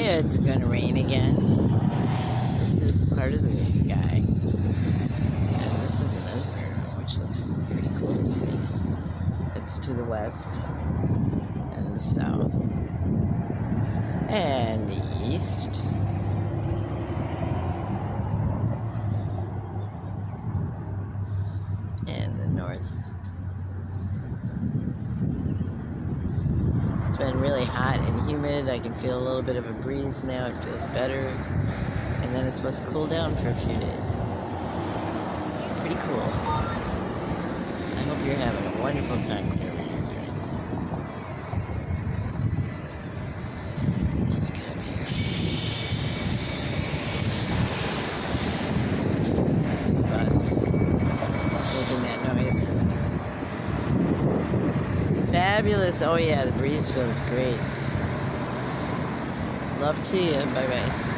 It's gonna rain again. This is part of the sky. And this is another panorama, which looks pretty cool to me. It's to the west and the south and the east. And the north. It's been really hot and humid. I can feel a little bit of a breeze now. It feels better. And then it's supposed to cool down for a few days. Pretty cool. I hope you're having a wonderful time whatever you're doing. Look up here. That's the bus making that noise. Fabulous. Oh yeah, the breeze feels great. Love to you. Bye-bye.